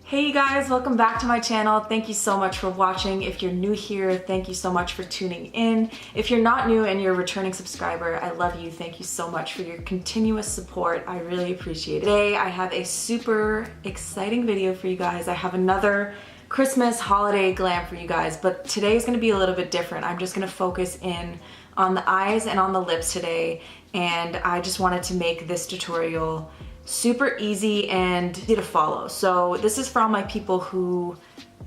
Hey you guys, welcome back to my channel. Thank you so much for watching. If you're new here, thank you so much for tuning in. If you're not new and you're a returning subscriber, I love you. Thank you so much for your continuous support. I really appreciate it. Today I have a super exciting video for you guys. I have another Christmas holiday glam for you guys, but today is gonna be a little bit different. I'm just gonna focus in on the eyes and on the lips today, and I just wanted to make this tutorial super easy and easy to follow. So this is for all my people who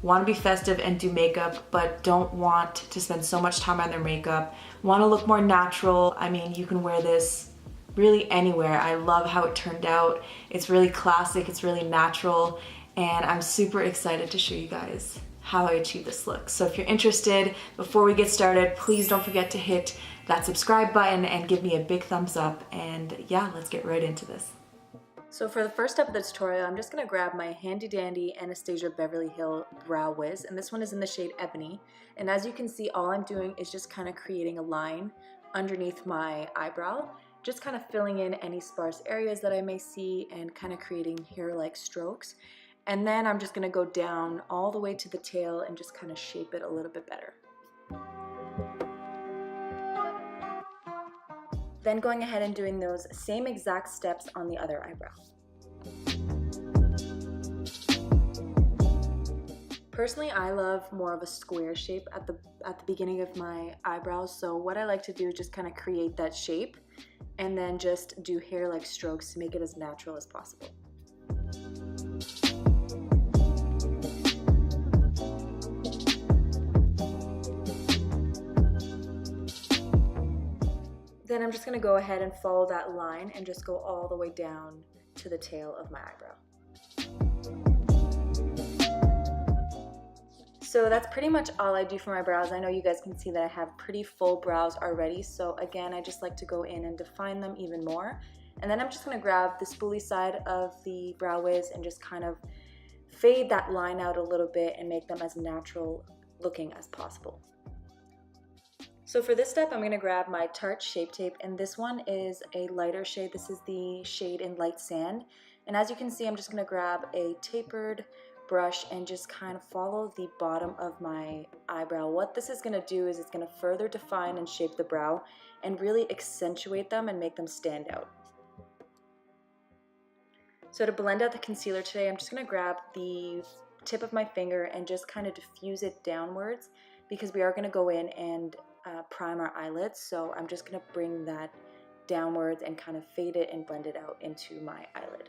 want to be festive and do makeup but don't want to spend so much time on their makeup, want to look more natural. I mean, you can wear this really anywhere. I love how it turned out. It's really classic, it's really natural, and I'm super excited to show you guys how I achieve this look. So if you're interested, before we get started, please don't forget to hit that subscribe button and give me a big thumbs up, and yeah, let's get right into this. So for the first step of the tutorial, I'm just going to grab my handy dandy Anastasia Beverly Hills Brow Wiz, and this one is in the shade Ebony. And as you can see, all I'm doing is just kind of creating a line underneath my eyebrow, just kind of filling in any sparse areas that I may see and kind of creating hair-like strokes. And then I'm just going to go down all the way to the tail and just kind of shape it a little bit better. Then going ahead and doing those same exact steps on the other eyebrow. Personally, I love more of a square shape at the beginning of my eyebrows, so what I like to do is just kind of create that shape and then just do hair-like strokes to make it as natural as possible. Then I'm just going to go ahead and follow that line and just go all the way down to the tail of my eyebrow. So that's pretty much all I do for my brows. I know you guys can see that I have pretty full brows already, so again, I just like to go in and define them even more. And then I'm just going to grab the spoolie side of the Brow Wiz and just kind of fade that line out a little bit and make them as natural looking as possible. So for this step, I'm going to grab my Tarte Shape Tape, and this one is a lighter shade. This is the shade in Light Sand. And as you can see, I'm just going to grab a tapered brush and just kind of follow the bottom of my eyebrow. What this is going to do is it's going to further define and shape the brow and really accentuate them and make them stand out. So to blend out the concealer today, I'm just going to grab the tip of my finger and just kind of diffuse it downwards, because we are going to go in and prime our eyelids. So I'm just going to bring that downwards and kind of fade it and blend it out into my eyelid.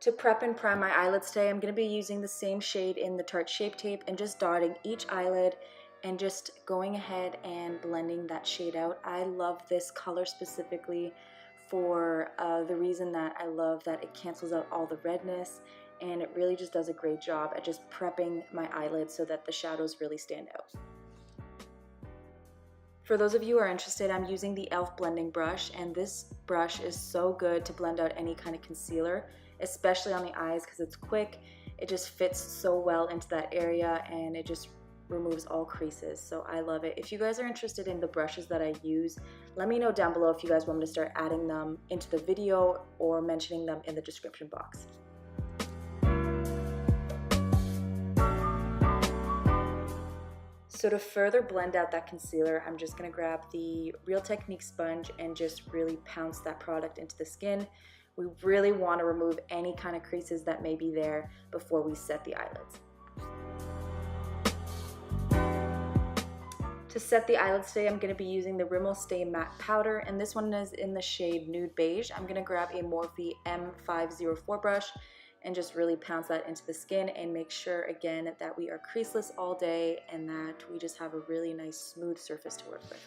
To prep and prime my eyelids today, I'm going to be using the same shade in the Tarte Shape Tape and just dotting each eyelid and just going ahead and blending that shade out. I love this color specifically for the reason that I love that it cancels out all the redness, and it really just does a great job at just prepping my eyelids so that the shadows really stand out. For those of you who are interested, I'm using the e.l.f. blending brush, and this brush is so good to blend out any kind of concealer, especially on the eyes, because it's quick. It just fits so well into that area and it just removes all creases, so I love it. If you guys are interested in the brushes that I use, let me know down below if you guys want me to start adding them into the video or mentioning them in the description box. So to further blend out that concealer, I'm just going to grab the Real Technique sponge and just really pounce that product into the skin. We really want to remove any kind of creases that may be there before we set the eyelids. To set the eyelids today, I'm going to be using the Rimmel Stay Matte Powder, and this one is in the shade Nude Beige. I'm going to grab a Morphe M504 brush and just really pounce that into the skin and make sure again that we are creaseless all day and that we just have a really nice smooth surface to work with.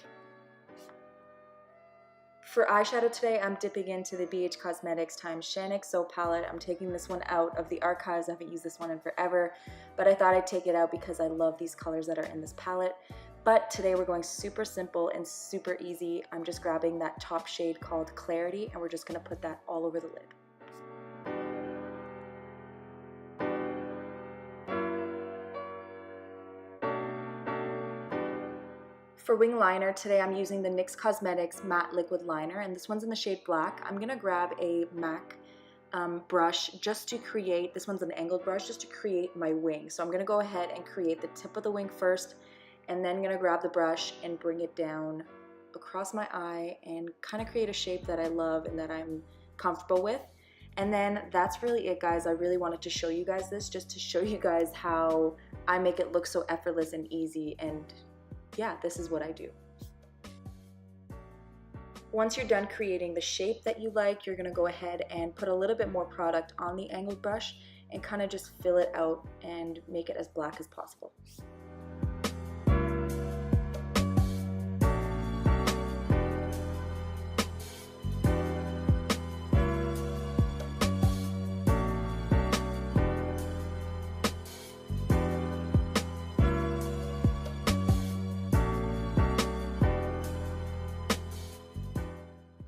For eyeshadow today, I'm dipping into the ABH Cosmetics x Shaaanxo palette. I'm taking this one out of the archives. I haven't used this one in forever, but I thought I'd take it out because I love these colors that are in this palette. But today we're going super simple and super easy. I'm just grabbing that top shade called Clarity, and we're just going to put that all over the lid. For wing liner today, I'm using the NYX Cosmetics Matte Liquid Liner, and this one's in the shade Black. I'm going to grab a MAC brush just to create, this one's an angled brush, just to create my wing. So I'm gonna go ahead and create the tip of the wing first, and then I'm gonna grab the brush and bring it down across my eye and kind of create a shape that I love and that I'm comfortable with. And then that's really it, guys. I really wanted to show you guys this, just to show you guys how I make it look so effortless and easy. And yeah, this is what I do. Once you're done creating the shape that you like, you're gonna go ahead and put a little bit more product on the angled brush and kind of just fill it out and make it as black as possible.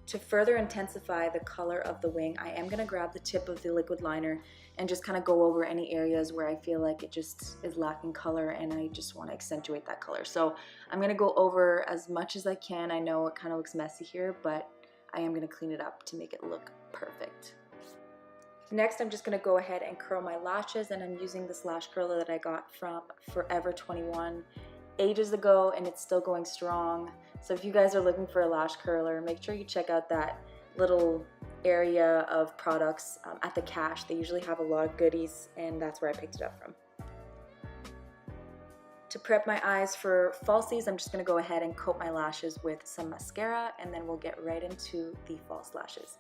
To further intensify the color of the wing, I am gonna grab the tip of the liquid liner and just kind of go over any areas where I feel like it just is lacking color and I just want to accentuate that color. So I'm gonna go over as much as I can. I know it kind of looks messy here, but I am gonna clean it up to make it look perfect. Next, I'm just gonna go ahead and curl my lashes, and I'm using this lash curler that I got from Forever 21 ages ago, and it's still going strong. So if you guys are looking for a lash curler, make sure you check out that little area of products at the cache. They usually have a lot of goodies, and that's where I picked it up from. To prep my eyes for falsies, I'm just gonna go ahead and coat my lashes with some mascara, and then we'll get right into the false lashes.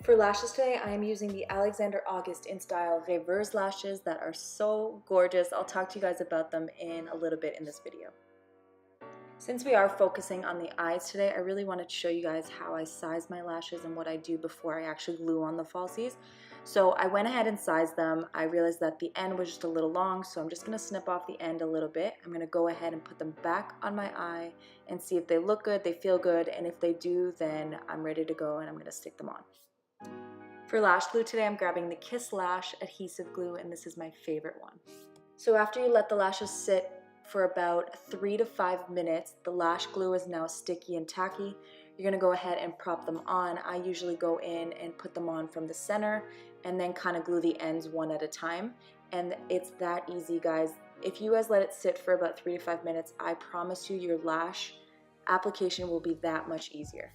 For lashes today, I am using the Alexnder August in Style Reverse lashes that are so gorgeous. I'll talk to you guys about them in a little bit in this video. Since we are focusing on the eyes today, I really wanted to show you guys how I size my lashes and what I do before I actually glue on the falsies. So I went ahead and sized them. I realized that the end was just a little long, so I'm just gonna snip off the end a little bit. I'm gonna go ahead and put them back on my eye and see if they look good, they feel good, and if they do, then I'm ready to go and I'm gonna stick them on. For lash glue today, I'm grabbing the Kiss Lash Adhesive Glue, and this is my favorite one. So after you let the lashes sit for about 3 to 5 minutes, the lash glue is now sticky and tacky. You're gonna go ahead and prop them on. I usually go in and put them on from the center and then kind of glue the ends one at a time. And it's that easy, guys. If you guys let it sit for about 3 to 5 minutes, I promise you your lash application will be that much easier.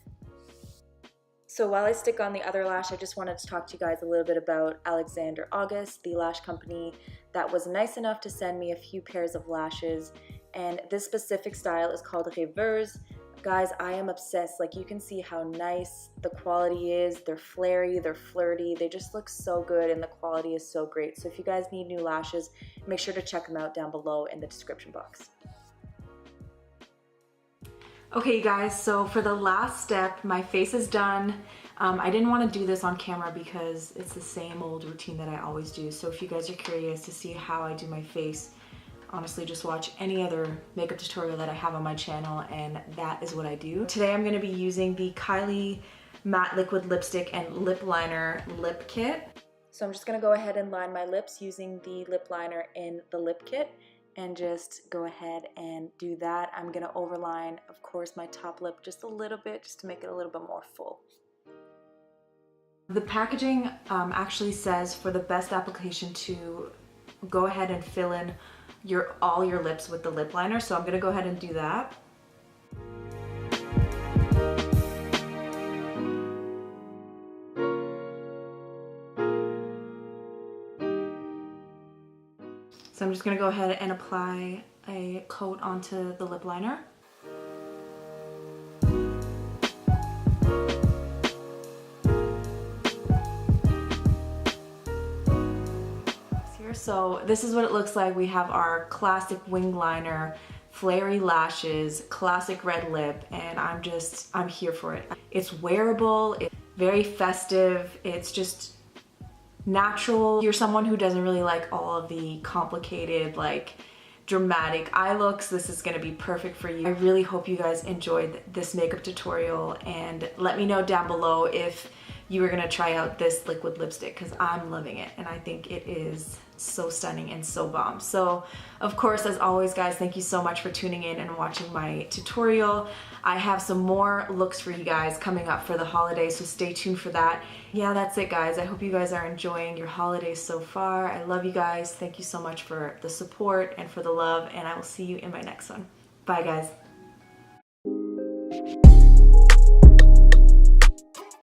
So while I stick on the other lash, I just wanted to talk to you guys a little bit about Alexnder August, the lash company that was nice enough to send me a few pairs of lashes. And this specific style is called Reverse. Guys, I am obsessed. Like, you can see how nice the quality is. They're flary, they're flirty, they just look so good, and the quality is so great. So if you guys need new lashes, make sure to check them out down below in the description box. Okay, you guys, so for the last step, my face is done. I didn't want to do this on camera because it's the same old routine that I always do. So if you guys are curious to see how I do my face, honestly, just watch any other makeup tutorial that I have on my channel, and that is what I do. Today I'm going to be using the Kylie Matte Liquid Lipstick and Lip Liner Lip Kit. So I'm just going to go ahead and line my lips using the lip liner in the lip kit, and just go ahead and do that. I'm gonna overline, of course, my top lip just a little bit, just to make it a little bit more full. The packaging actually says for the best application to go ahead and fill in all your lips with the lip liner, so I'm gonna go ahead and do that. So I'm just gonna go ahead and apply a coat onto the lip liner. So this is what it looks like. We have our classic wing liner, flary lashes, classic red lip, and I'm here for it. It's wearable, it's very festive, it's just natural. You're someone who doesn't really like all of the complicated, like, dramatic eye looks, this is gonna be perfect for you. I really hope you guys enjoyed this makeup tutorial, and let me know down below if you are gonna try out this liquid lipstick because I'm loving it and I think it is so stunning and so bomb. So of course, as always guys, thank you so much for tuning in and watching my tutorial. I have some more looks for you guys coming up for the holidays, so stay tuned for that. Yeah, that's it guys. I hope you guys are enjoying your holidays so far. I love you guys. Thank you so much for the support and for the love, and I will see you in my next one. Bye guys.